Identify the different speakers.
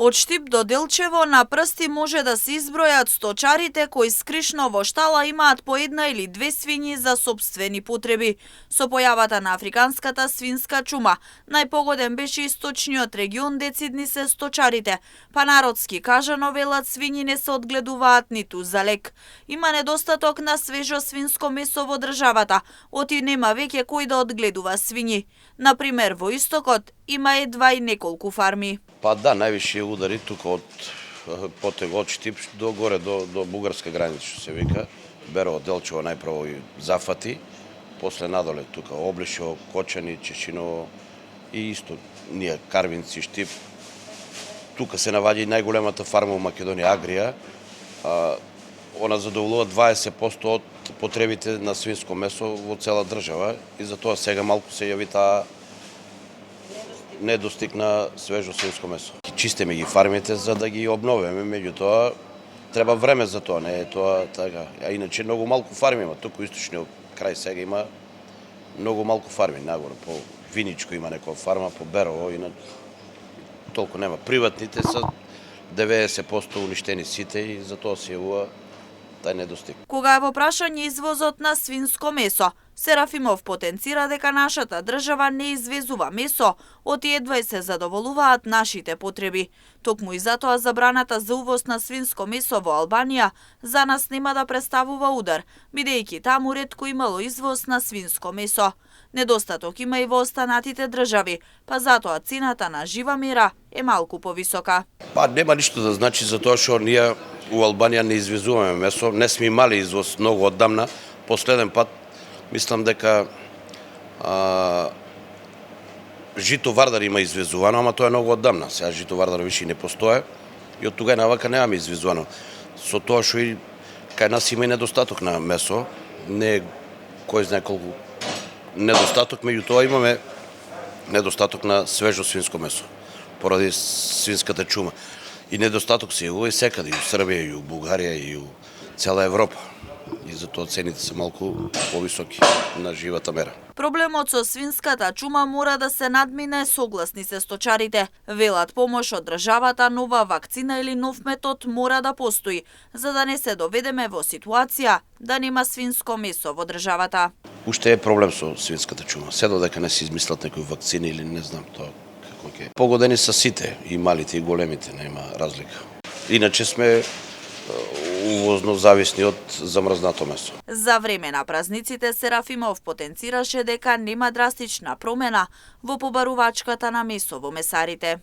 Speaker 1: Од Штип до Делчево на прсти може да се избројат сточарите кои скришно во штала имаат по една или две свињи за собствени потреби. Со појавата на африканската свинска чума, најпогоден беше источниот регион децидни се сточарите, па народски кажано велат свињи не се одгледуваат ниту за лек. Има недостаток на свежо свинско месо во државата, оти нема веќе кој да одгледува свињи. Например, во Истокот има едва и неколку фарми.
Speaker 2: Па да, највише удари тука од потег од Штип до горе до бугарска граница, што се вика. Берово, Делчево најправо и зафати, после надоле тука Облишево, Кочани, Чешиново и исто ние Карвинци, Штип. Тука се наваѓа и најголемата фарма во Македонија, Агрија. Она задоволува 20% од потребите на свинско месо во цела држава и затоа сега малку се јави таа недостиг на свежо свинско месо. Чистиме ги фармите за да ги обновиме, меѓутоа треба време за тоа, не е тоа така. А иначе многу малку фарми има, туку источниот крај сега има многу малку фарми, нагоре по Виничко има некоја фарма, по Берово, иначе толку нема. Приватните се 90% уништени сите и затоа се јавува тај недостиг.
Speaker 1: Кога е во прашање извозот на свинско месо, Серафимов потенцира дека нашата држава не извезува месо, оти едва и се задоволуваат нашите потреби. Токму и затоа забраната за увоз на свинско месо во Албанија за нас нема да представува удар, бидејќи таму ретко имало извоз на свинско месо. Недостаток има и во останатите држави, па затоа цената на жива мера е малку повисока.
Speaker 2: Па нема ништо да значи затоа што ние у Албанија не извезуваме месо, не сме имали извоз многу оддамна. Последен пат мислам дека жито Вардар има извезувано, ама тоа е многу оддамна. Сега жито Вардар више не постои и од тука навака немаме извезувано. Со тоа што и кај нас има и недостаток на месо, не кој знае колку недостаток, меѓутоа имаме недостаток на свежо свинско месо поради свинската чума. И недостаток се јавува и секаде, и у Србија, и у Бугарија, и у цела Европа. И затоа цените се малку повисоки на живата мера.
Speaker 1: Проблемот со свинската чума мора да се надмине, согласни се сточарите. Велат помош од државата, нова вакцина или нов метод мора да постои, за да не се доведеме во ситуација да нема свинско месо во државата.
Speaker 2: Уште е проблем со свинската чума. Се додека не се измислат некои вакцини или не знам тоа како ќе. Погодени се сите, и малите и големите, нема разлика. Иначе сме увозно зависни од замрзнато месо.
Speaker 1: За време на празниците Серафимов потенцираше дека нема драстична промена во побарувачката на месо во месарите.